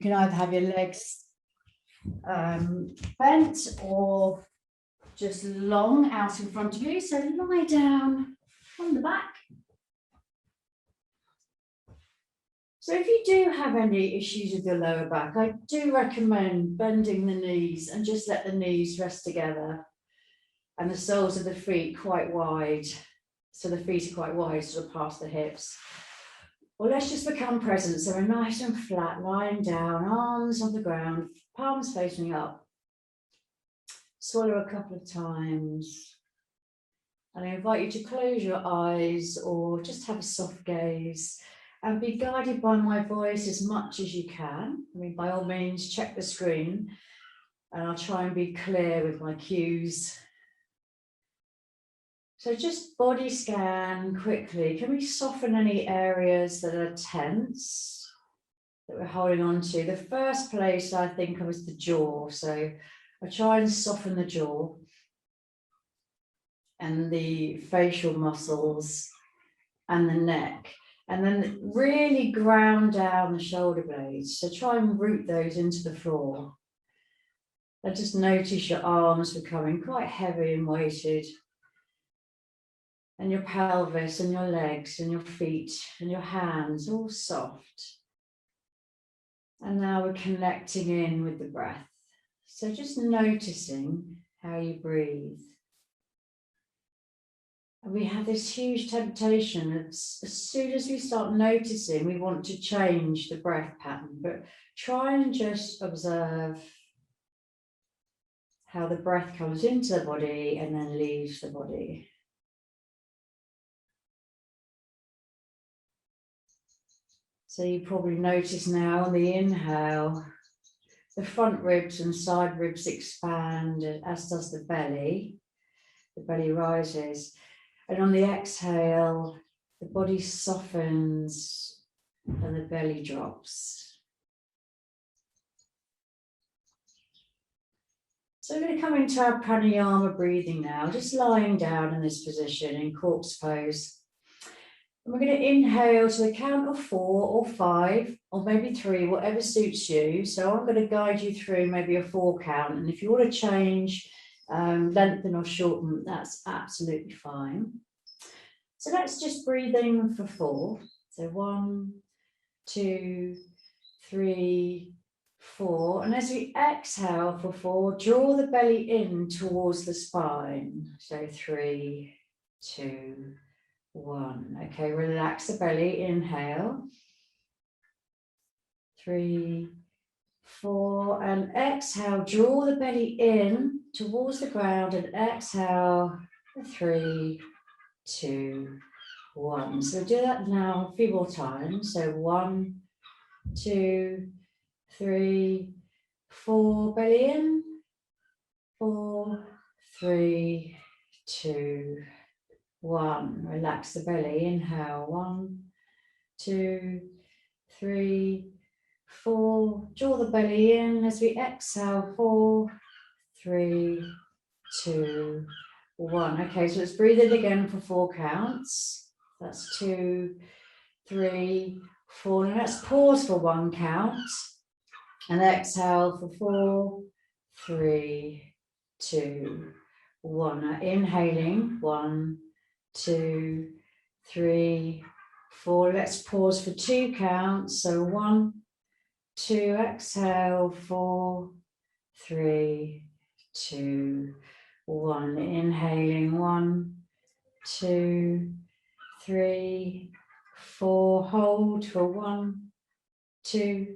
You can either have your legs bent or just long out in front of you. So lie down on the back. So if you do have any issues with your lower back, I do recommend bending the knees and just let the knees rest together and the soles of the feet quite wide. So the feet are quite wide, sort of past the hips. Well, let's just become present. So we're nice and flat, lying down, arms on the ground, palms facing up. Swallow a couple of times. And I invite you to close your eyes or just have a soft gaze and be guided by my voice as much as you can. I mean, by all means, check the screen and I'll try and be clear with my cues. So just body scan quickly. Can we soften any areas that are tense, that we're holding on to? The first place I think of is the jaw. So I try and soften the jaw and the facial muscles and the neck. And then really ground down the shoulder blades. So try and root those into the floor. And just notice your arms becoming quite heavy and weighted. And your pelvis and your legs and your feet and your hands all soft. And now we're connecting in with the breath. So just noticing how you breathe. And we have this huge temptation that as soon as we start noticing, we want to change the breath pattern, but try and just observe how the breath comes into the body and then leaves the body. So you probably notice now on the inhale, the front ribs and side ribs expand, as does the belly. The belly rises. And on the exhale, the body softens and the belly drops. So we're going to come into our pranayama breathing now, just lying down in this position in corpse pose. And we're going to inhale to the count of 4 or 5 or maybe 3, whatever suits you. So I'm going to guide you through maybe a 4 count. And if you want to change, lengthen or shorten, that's absolutely fine. So let's just breathe in for 4. So 1, 2, 3, 4. And as we exhale for 4, draw the belly in towards the spine. So 3, 2, 1. Okay, relax the belly. Inhale. 3, 4, and exhale. Draw the belly in towards the ground and exhale. 3, 2, 1. So we'll do that now a few more times. So 1, 2, 3, 4. Belly in. 4, 3, 2, 1. Relax the belly. Inhale. 1, 2, 3, 4. Draw the belly in as we exhale. 4, 3, 2, 1. Okay, so let's breathe in again for 4 counts. That's 2, 3, 4. Now let's pause for 1 count and exhale for 4, 3, 2, 1. Now inhaling. 1, 2, 3, 4. Let's pause for 2 counts. So 1, 2. Exhale. 4, 3, 2, 1. Inhaling. 1, 2, 3, 4. Hold for 1, 2,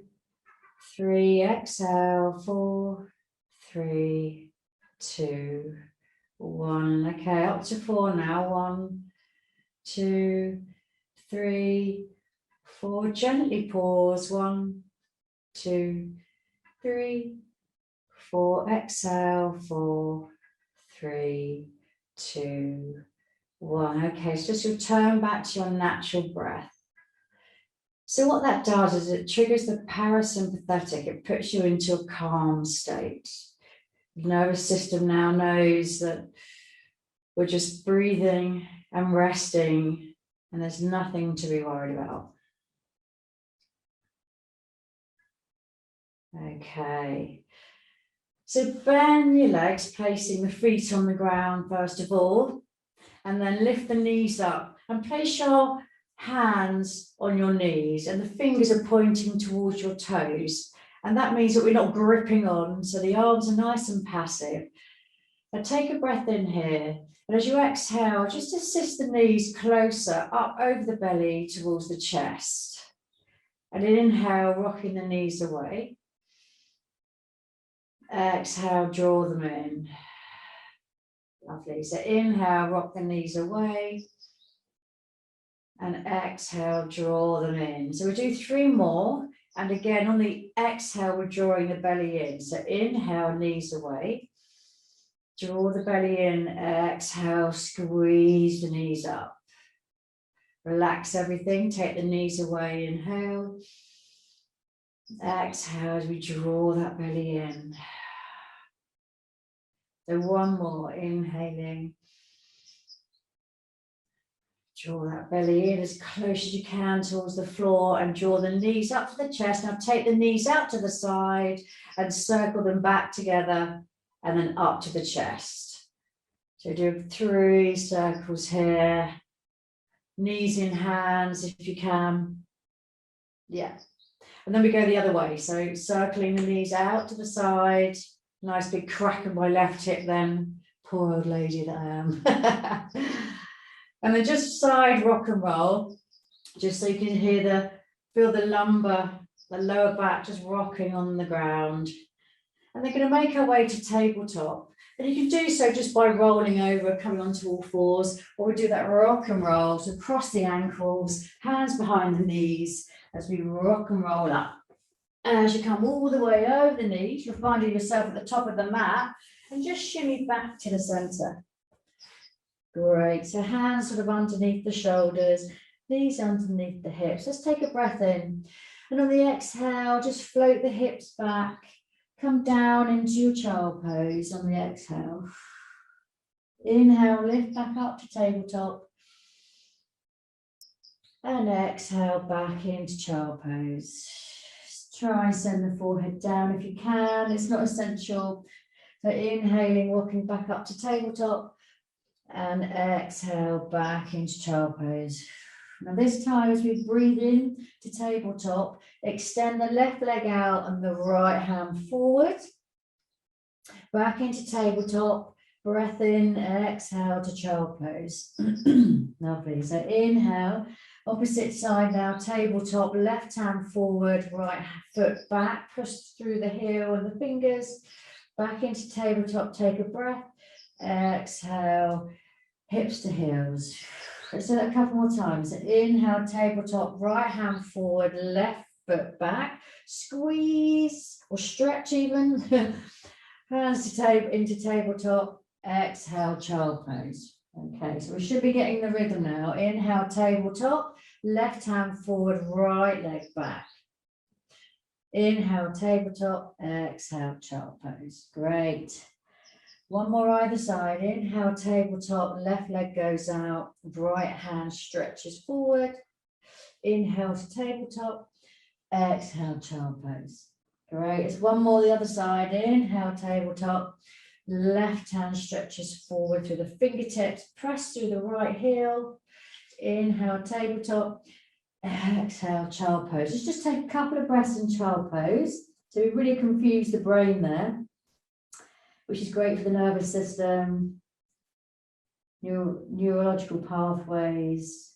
3. Exhale. 4, 3, 2, 1. Okay, up to 4 now. 1, 2, 3, 4. Gently pause. 1, 2, 3, 4. Exhale. 4, 3, 2, 1. Okay, so just return back to your natural breath. So what that does is it triggers the parasympathetic. It puts you into a calm state. The nervous system now knows that we're just breathing and resting, and there's nothing to be worried about. Okay. So bend your legs, placing the feet on the ground first of all, and then lift the knees up and place your hands on your knees and the fingers are pointing towards your toes. And that means that we're not gripping on, so the arms are nice and passive. Now take a breath in here. And as you exhale, just assist the knees closer up over the belly towards the chest. And inhale, rocking the knees away. Exhale, draw them in. Lovely. So inhale, rock the knees away. And exhale, draw them in. So we do 3 more. And again, on the exhale, we're drawing the belly in. So inhale, knees away. Draw the belly in. Exhale, squeeze the knees up. Relax everything. Take the knees away. Inhale. Exhale as we draw that belly in. So 1 more. Inhaling. Draw that belly in as close as you can towards the floor and draw the knees up to the chest. Now take the knees out to the side and circle them back together and then up to the chest. So do 3 circles here. Knees in hands if you can. Yeah. And then we go the other way. So circling the knees out to the side. Nice big crack of my left hip then. Poor old lady that I am. And then just side rock and roll, just so you can feel the lumbar, the lower back just rocking on the ground. And they're going to make our way to tabletop. And you can do so just by rolling over, coming onto all fours, or we do that rock and roll, so cross the ankles, hands behind the knees as we rock and roll up. And as you come all the way over the knees, you're finding yourself at the top of the mat and just shimmy back to the center. Great, so hands sort of underneath the shoulders, knees underneath the hips. Let's take a breath in. And on the exhale, just float the hips back. Come down into your child pose on the exhale. Inhale, lift back up to tabletop. And exhale, back into child pose. Try and send the forehead down if you can. It's not essential. So inhaling, walking back up to tabletop. And exhale back into child pose. Now this time as we breathe in to tabletop, extend the left leg out and the right hand forward. Back into tabletop, breath in, exhale to child pose. Lovely. So inhale, opposite side now, tabletop, left hand forward, right foot back, push through the heel and the fingers. Back into tabletop, take a breath. Exhale, hips to heels. Let's do that a couple more times. Inhale, tabletop, right hand forward, left foot back. Squeeze or stretch even. Hands to into tabletop. Exhale, child pose. Okay, so we should be getting the rhythm now. Inhale, tabletop, left hand forward, right leg back. Inhale, tabletop, exhale, child pose. Great. 1 more either side. Inhale, tabletop, left leg goes out, right hand stretches forward. Inhale to tabletop, exhale, child pose. Great. It's 1 more the other side. Inhale, tabletop, left hand stretches forward through the fingertips, press through the right heel. Inhale, tabletop, exhale, child pose. Let's just take a couple of breaths in child pose. So we really confuse the brain there, which is great for the nervous system, neurological pathways.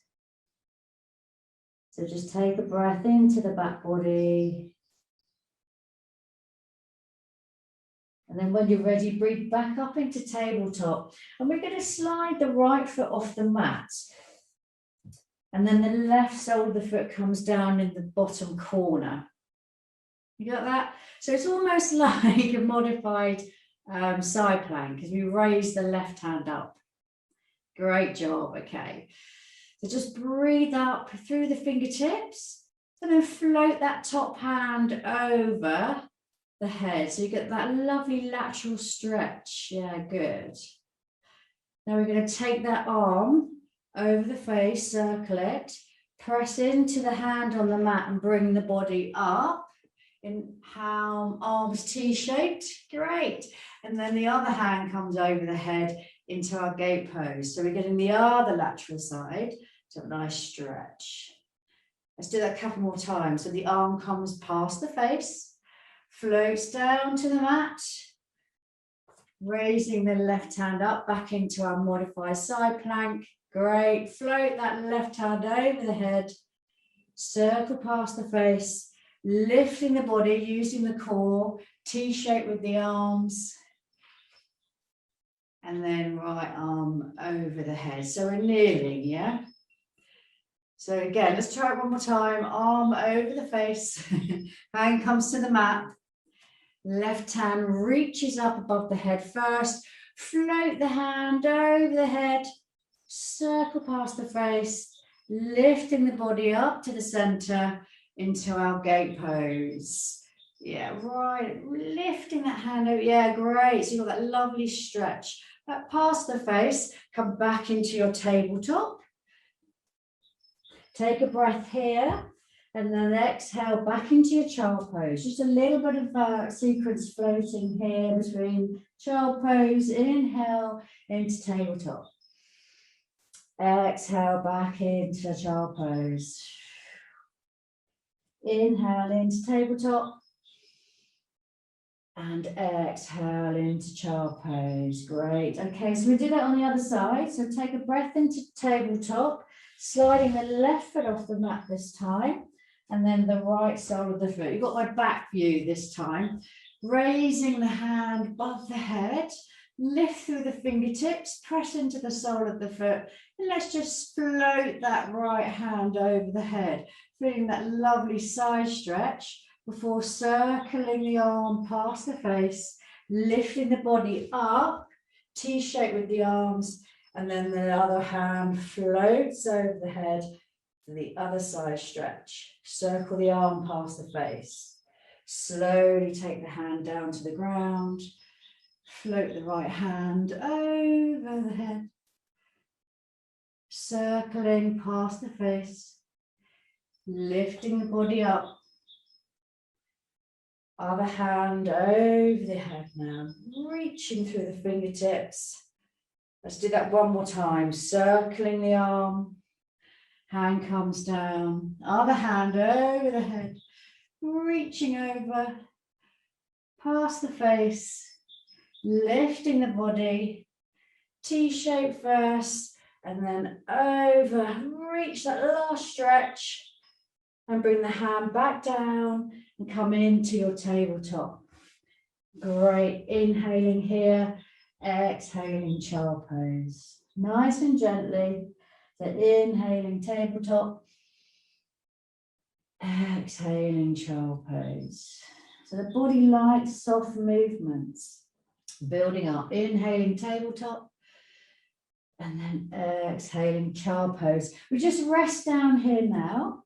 So just take a breath into the back body. And then when you're ready, breathe back up into tabletop. And we're going to slide the right foot off the mat. And then the left sole of the foot comes down in the bottom corner. You got that? So it's almost like a modified side plank as we raise the left hand up. Great job. Okay. So just breathe up through the fingertips and then float that top hand over the head. So you get that lovely lateral stretch. Yeah, good. Now we're going to take that arm over the face, circle it, press into the hand on the mat and bring the body up. in arms T-shaped, great. And then the other hand comes over the head into our gate pose. So we're getting the other lateral side, so a nice stretch. Let's do that a couple more times. So the arm comes past the face, floats down to the mat, raising the left hand up back into our modified side plank. Great, float that left hand over the head, circle past the face, lifting the body, using the core, T-shape with the arms, and then right arm over the head. So we're kneeling, yeah? So again, let's try it one more time. Arm over the face, hand comes to the mat, left hand reaches up above the head first, float the hand over the head, circle past the face, lifting the body up to the center into our gate pose. Yeah, right, lifting that hand over, yeah, great. So you've got that lovely stretch. Back past the face, come back into your tabletop. Take a breath here, and then exhale back into your child pose. Just a little bit of sequence floating here between child pose, inhale into tabletop. Exhale back into child pose. Inhale into tabletop. And exhale into child pose. Great. Okay, so we do that on the other side. So take a breath into tabletop, sliding the left foot off the mat this time, and then the right side of the foot. You've got my back view this time. Raising the hand above the head, lift through the fingertips, press into the sole of the foot, and let's just float that right hand over the head, feeling that lovely side stretch before circling the arm past the face, lifting the body up, T-shape with the arms, and then the other hand floats over the head to the other side stretch. Circle the arm past the face. Slowly take the hand down to the ground. Float the right hand over the head. Circling past the face. Lifting the body up. Other hand over the head now. Reaching through the fingertips. Let's do that one more time. Circling the arm. Hand comes down. Other hand over the head. Reaching over. Past the face. Lifting the body. T-shape first. And then over. Reach that last stretch. And bring the hand back down. And come into your tabletop. Great. Inhaling here. Exhaling child pose. Nice and gently. So inhaling tabletop. Exhaling child pose. So the body likes soft movements. Building up. Inhaling tabletop. And then exhaling child pose. We just rest down here now.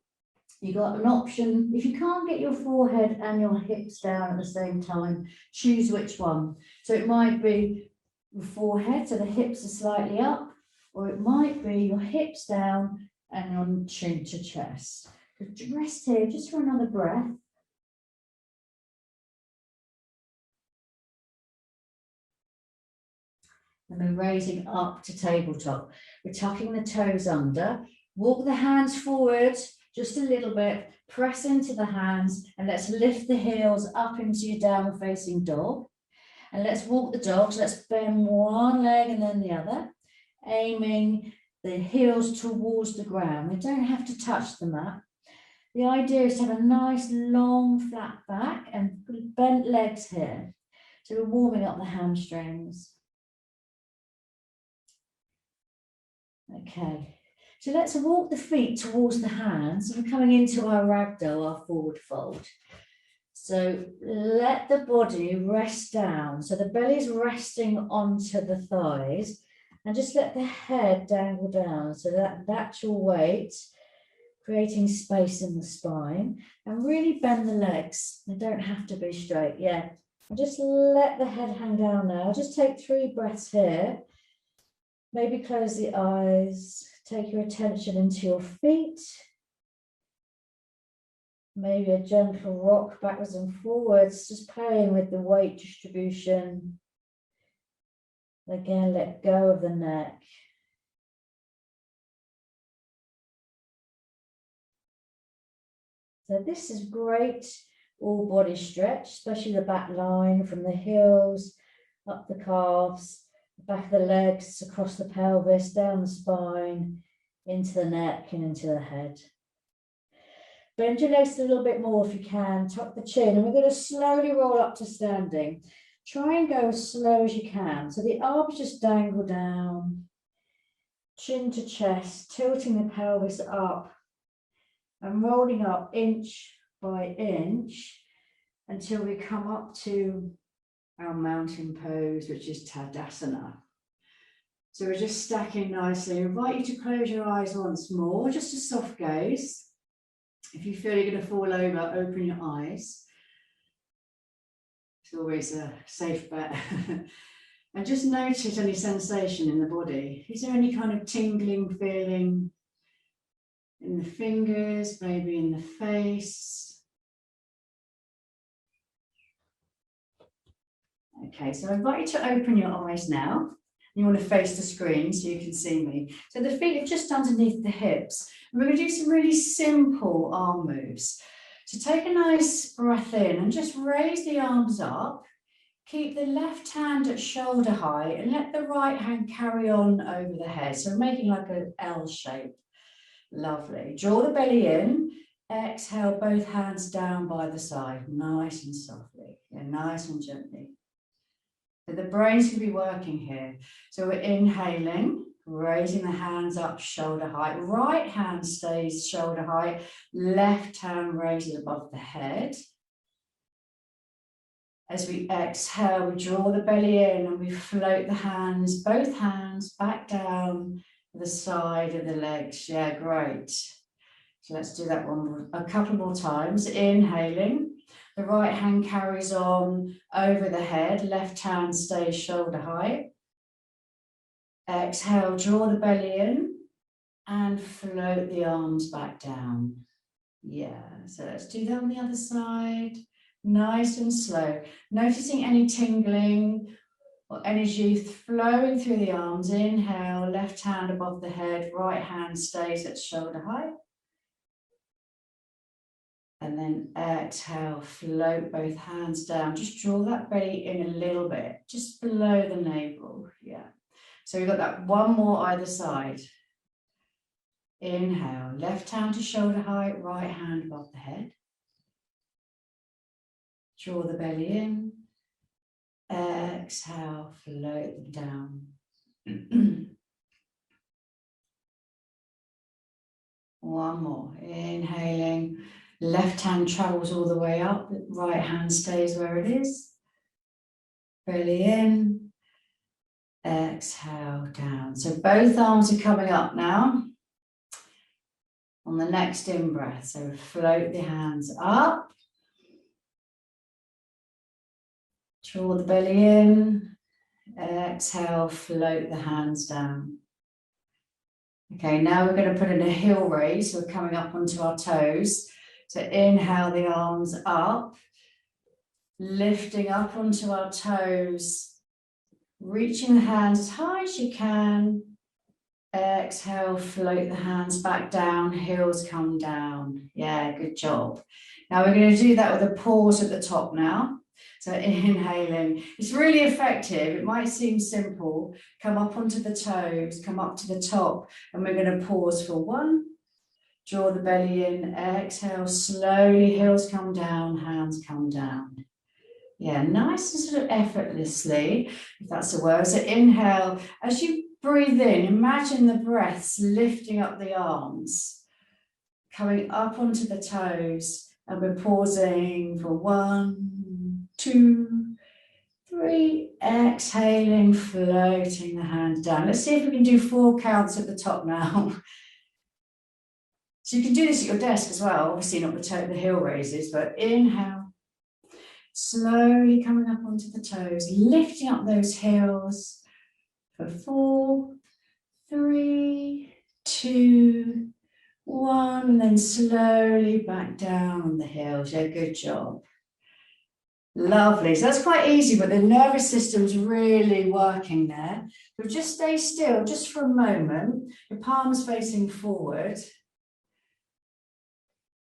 You've got an option. If you can't get your forehead and your hips down at the same time, choose which one. So it might be the forehead, so the hips are slightly up, or it might be your hips down and your chin to chest. So rest here just for another breath. And then raising up to tabletop. We're tucking the toes under. Walk the hands forward just a little bit. Press into the hands and let's lift the heels up into your downward facing dog. And let's walk the dogs. Let's bend one leg and then the other, aiming the heels towards the ground. They don't have to touch the mat. The idea is to have a nice long flat back and bent legs here. So we're warming up the hamstrings. Okay, so let's walk the feet towards the hands. We're coming into our ragdoll, our forward fold. So let the body rest down. So the belly is resting onto the thighs and just let the head dangle down. So that natural weight, creating space in the spine, and really bend the legs. They don't have to be straight. Yeah. And just let the head hang down now. Just take 3 breaths here. Maybe close the eyes. Take your attention into your feet. Maybe a gentle rock backwards and forwards, just playing with the weight distribution. Again, let go of the neck. So this is great all body stretch, especially the back line from the heels, up the calves, the back of the legs, across the pelvis, down the spine, into the neck and into the head. Bend your legs a little bit more if you can, tuck the chin, and we're going to slowly roll up to standing. Try and go as slow as you can. So the arms just dangle down, chin to chest, tilting the pelvis up and rolling up inch by inch until we come up to our mountain pose, which is Tadasana. So we're just stacking nicely. I invite you to close your eyes once more, just a soft gaze. If you feel you're going to fall over, open your eyes. It's always a safe bet. And just notice any sensation in the body. Is there any kind of tingling feeling in the fingers, maybe in the face? Okay, so I invite you to open your eyes now. You want to face the screen so you can see me. So the feet are just underneath the hips. And we're going to do some really simple arm moves. So take a nice breath in and just raise the arms up. Keep the left hand at shoulder height and let the right hand carry on over the head. So making like an L shape. Lovely. Draw the belly in. Exhale, both hands down by the side. Nice and softly. Yeah, nice and gently. So the brain's going to be working here. So we're inhaling, raising the hands up shoulder height. Right hand stays shoulder height. Left hand raises above the head. As we exhale, we draw the belly in and we float the hands, both hands back down the side of the legs. Yeah, great. So let's do that a couple more times. Inhaling. The right hand carries on over the head. Left hand stays shoulder height. Exhale, draw the belly in and float the arms back down. Yeah, so let's do that on the other side. Nice and slow. Noticing any tingling or energy flowing through the arms. Inhale, left hand above the head, right hand stays at shoulder height. And then exhale, float both hands down. Just draw that belly in a little bit, just below the navel. Yeah. So we've got that one more either side. Inhale, left hand to shoulder height, right hand above the head. Draw the belly in. Exhale, float them down. One more. Inhaling. Left hand travels all the way up. Right hand stays where it is. Belly in. Exhale, down. So both arms are coming up now. On the next in-breath. So float the hands up. Draw the belly in. Exhale, float the hands down. Okay, now we're going to put in a heel raise. So we're coming up onto our toes. So inhale the arms up. Lifting up onto our toes. Reaching the hands as high as you can. Exhale, float the hands back down. Heels come down. Yeah, good job. Now we're going to do that with a pause at the top now. So inhaling, it's really effective. It might seem simple. Come up onto the toes, come up to the top, and we're going to pause for one. Draw the belly in, exhale, slowly, heels come down, hands come down. Yeah, nice and sort of effortlessly, if that's the word. So inhale, as you breathe in, imagine the breaths lifting up the arms, coming up onto the toes, and we're pausing for 1, 2, 3, exhaling, floating the hands down. Let's see if we can do 4 counts at the top now. So you can do this at your desk as well, obviously not the heel raises, but inhale, slowly coming up onto the toes, lifting up those heels for 4, 3, 2, 1, and then slowly back down on the heels. Yeah, good job. Lovely. So that's quite easy, but the nervous system's really working there. So just stay still, just for a moment. Your palms facing forward.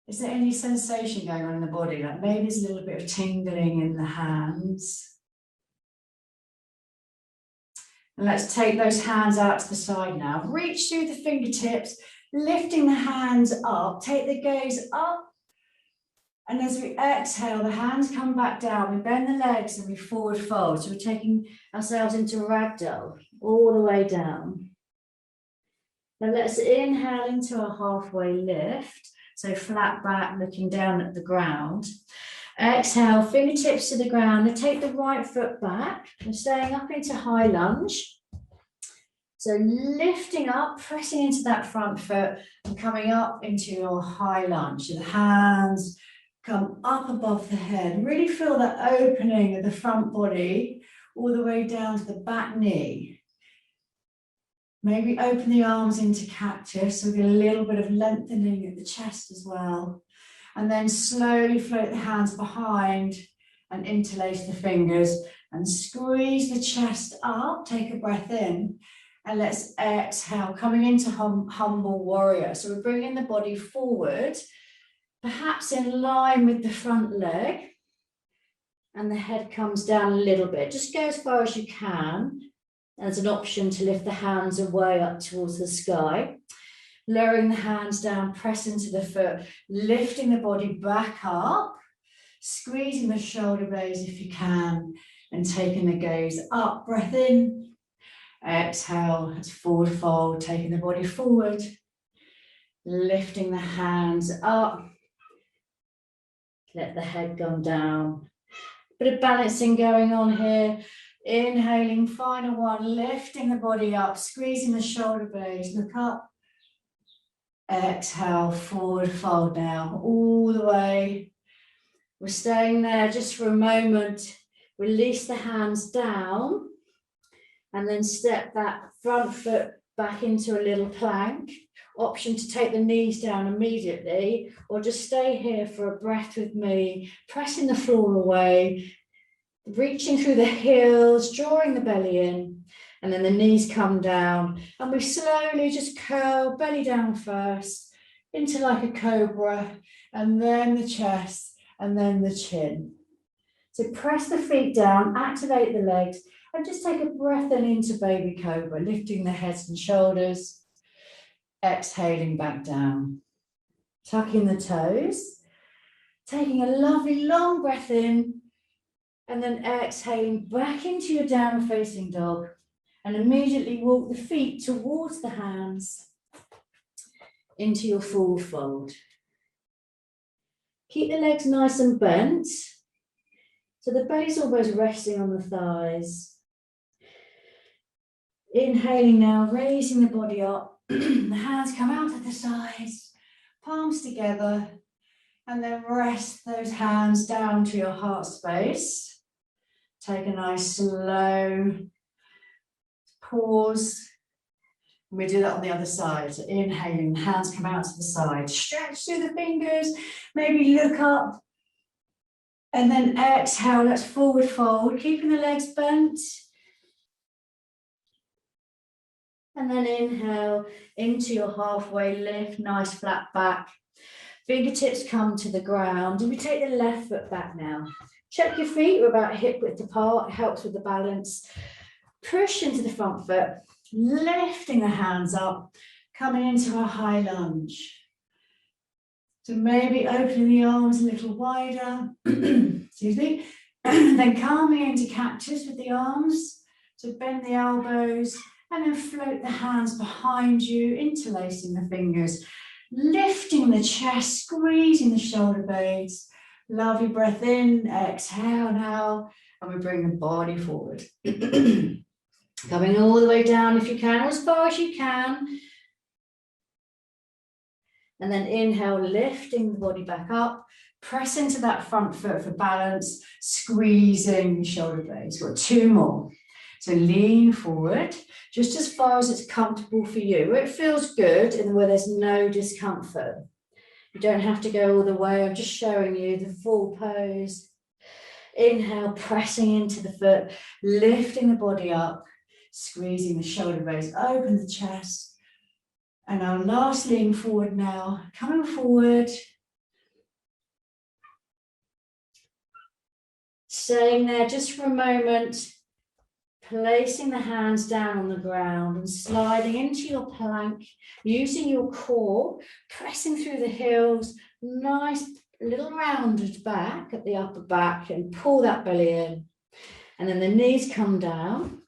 Is there any sensation going on in the body? Like maybe there's a little bit of tingling in the hands. And let's take those hands out to the side now. Reach through the fingertips, lifting the hands up. Take the gaze up. And as we exhale, the hands come back down. We bend the legs and we forward fold. So we're taking ourselves into ragdoll all the way down. Now let's inhale into a halfway lift. So flat back, looking down at the ground. Exhale, fingertips to the ground. And take the right foot back and staying up into high lunge. So lifting up, pressing into that front foot and coming up into your high lunge. So the hands come up above the head. Really feel that opening of the front body all the way down to the back knee. Maybe open the arms into cactus, so we get a little bit of lengthening at the chest as well. And then slowly float the hands behind and interlace the fingers and squeeze the chest up. Take a breath in and let's exhale, coming into humble warrior. So we're bringing the body forward, perhaps in line with the front leg, and the head comes down a little bit. Just go as far as you can. As an option to lift the hands away up towards the sky. Lowering the hands down, press into the foot, lifting the body back up, squeezing the shoulder blades if you can, and taking the gaze up. Breath in, exhale, let's forward fold, taking the body forward, lifting the hands up, let the head come down. Bit of balancing going on here. Inhaling, final one, lifting the body up, squeezing the shoulder blades, look up. Exhale, forward fold now, all the way. We're staying there just for a moment. Release the hands down and then step that front foot back into a little plank. Option to take the knees down immediately or just stay here for a breath with me, pressing the floor away. Reaching through the heels, drawing the belly in, and then the knees come down. And we slowly just curl belly down first, into like a cobra, and then the chest, and then the chin. So press the feet down, activate the legs, and just take a breath in into baby cobra, lifting the heads and shoulders, exhaling back down. Tucking the toes, taking a lovely long breath in, and then exhaling back into your downward facing dog and immediately walk the feet towards the hands into your forward fold. Keep the legs nice and bent so the belly's almost resting on the thighs. Inhaling now, raising the body up. The hands come out to the sides, palms together, and then rest those hands down to your heart space. Take a nice slow pause. We do that on the other side. So inhaling, hands come out to the side. Stretch through the fingers, maybe look up. And then exhale, let's forward fold, keeping the legs bent. And then inhale into your halfway lift, nice flat back. Fingertips come to the ground. And we take the left foot back now. Check your feet, we're about hip width apart, it helps with the balance. Push into the front foot, lifting the hands up, coming into a high lunge. So maybe opening the arms a little wider, excuse me, then coming into cactus with the arms. So bend the elbows and then float the hands behind you, interlacing the fingers, lifting the chest, squeezing the shoulder blades. Lovely breath in, exhale now, and we bring the body forward. Coming all the way down if you can, or as far as you can. And then inhale, lifting the body back up, press into that front foot for balance, squeezing the shoulder blades. We've got 2 more. So lean forward, just as far as it's comfortable for you, where it feels good and where there's no discomfort. You don't have to go all the way. I'm just showing you the full pose. Inhale, pressing into the foot, lifting the body up, squeezing the shoulder blades, open the chest. And our last lean forward now, coming forward. Staying there just for a moment, placing the hands down on the ground and sliding into your plank, using your core, pressing through the heels, nice little rounded back at the upper back, and pull that belly in. And then the knees come down,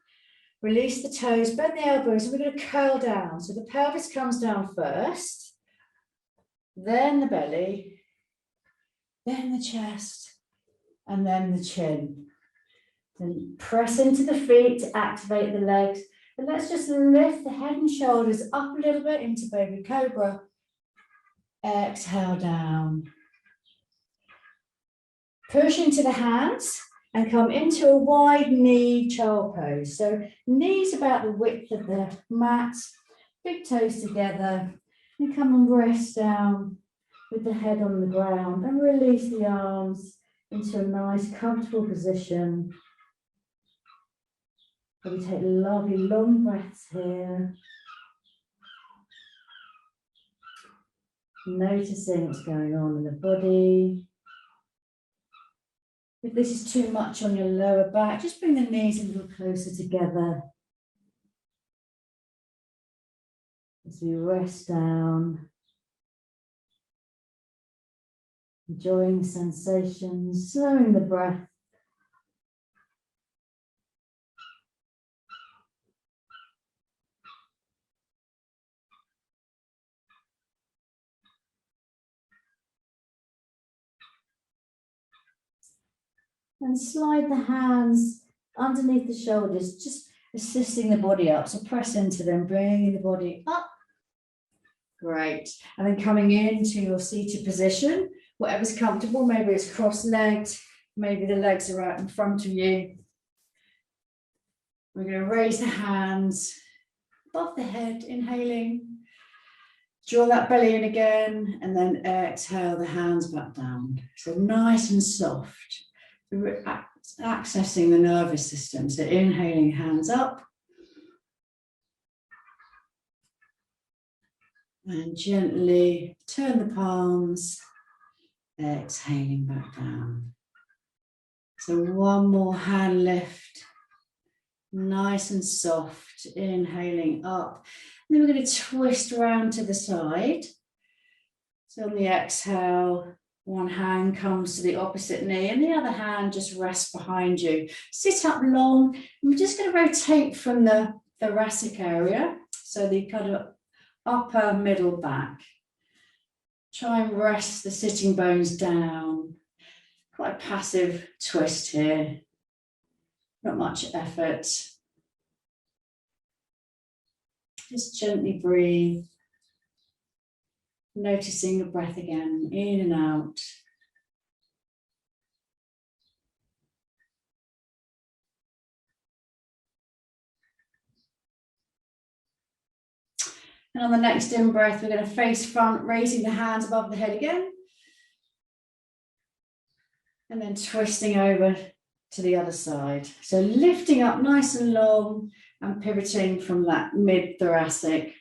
release the toes, bend the elbows, and we're going to curl down. So the pelvis comes down first, then the belly, then the chest, and then the chin. Then press into the feet to activate the legs. And let's just lift the head and shoulders up a little bit into baby cobra. Exhale down. Push into the hands and come into a wide knee child pose. So knees about the width of the mat, big toes together, and come and rest down with the head on the ground and release the arms into a nice comfortable position. We take lovely long breaths here. Noticing what's going on in the body. If this is too much on your lower back, just bring the knees a little closer together. As we rest down. Enjoying the sensations, slowing the breath. And slide the hands underneath the shoulders, just assisting the body up. So press into them, bringing the body up. Great. And then coming into your seated position, whatever's comfortable. Maybe it's cross-legged, maybe the legs are out in front of you. We're going to raise the hands above the head, inhaling. Draw that belly in again, and then exhale the hands back down. So nice and soft. We're accessing the nervous system. So inhaling, hands up. And gently turn the palms, exhaling back down. So one more hand lift. Nice and soft, inhaling up. And then we're going to twist around to the side. So on the exhale, one hand comes to the opposite knee and the other hand just rests behind you. Sit up long, and we're just going to rotate from the thoracic area, so the kind of upper middle back. Try and rest the sitting bones down. Quite a passive twist here, not much effort. Just gently breathe. Noticing the breath again, in and out. And on the next in-breath, we're going to face front, raising the hands above the head again. And then twisting over to the other side. So lifting up nice and long and pivoting from that mid-thoracic.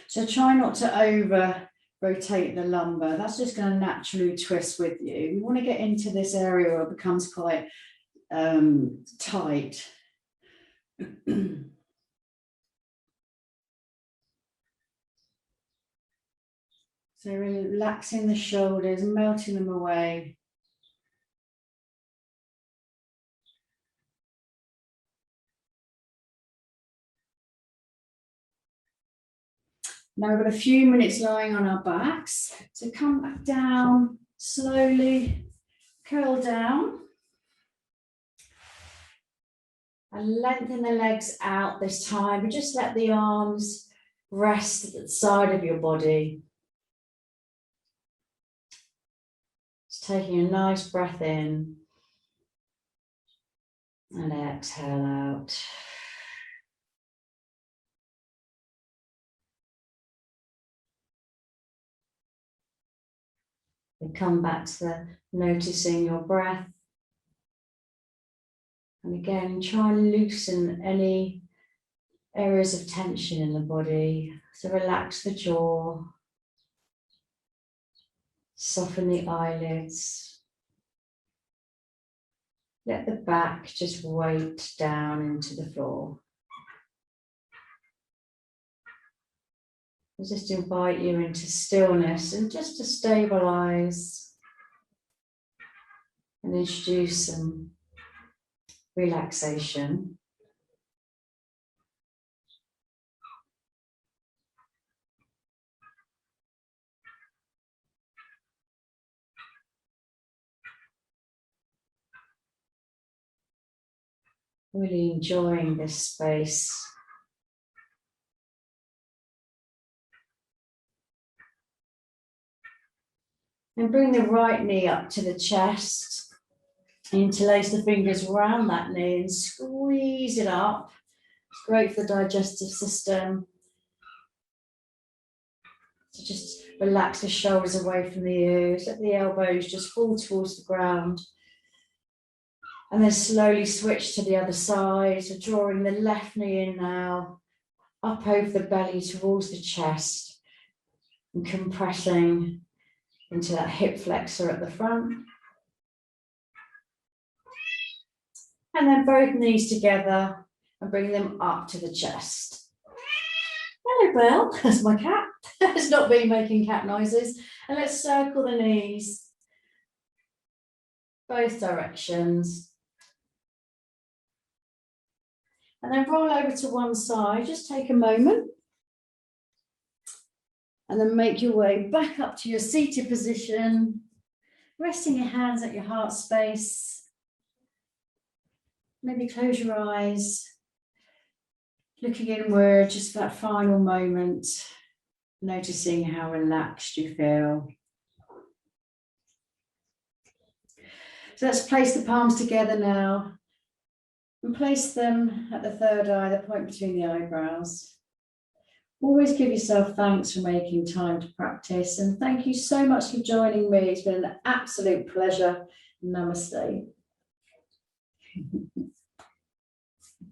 So try not to over rotate the lumbar. That's just going to naturally twist with you. You want to get into this area where it becomes quite tight. So relaxing the shoulders, melting them away. Now we've got a few minutes lying on our backs. So come back down, slowly curl down. And lengthen the legs out this time, but just let the arms rest at the side of your body. Just taking a nice breath in. And exhale out. We come back to the noticing your breath. And again, try and loosen any areas of tension in the body. So relax the jaw, soften the eyelids. Let the back just weight down into the floor. I'll just invite you into stillness and just to stabilize and introduce some relaxation. Really enjoying this space. And bring the right knee up to the chest. Interlace the fingers around that knee and squeeze it up. It's great for the digestive system. So just relax the shoulders away from the ears. Let the elbows just fall towards the ground. And then slowly switch to the other side. So drawing the left knee in now, up over the belly towards the chest, and compressing into that hip flexor at the front. And then both knees together and bring them up to the chest. Hello, Belle. That's my cat. It's not been making cat noises. And let's circle the knees, both directions. And then roll over to one side. Just take a moment. And then make your way back up to your seated position, resting your hands at your heart space. Maybe close your eyes, looking inward, just for that final moment, noticing how relaxed you feel. So let's place the palms together now and place them at the third eye, the point between the eyebrows. Always give yourself thanks for making time to practice, and thank you so much for joining me. It's been an absolute pleasure. Namaste.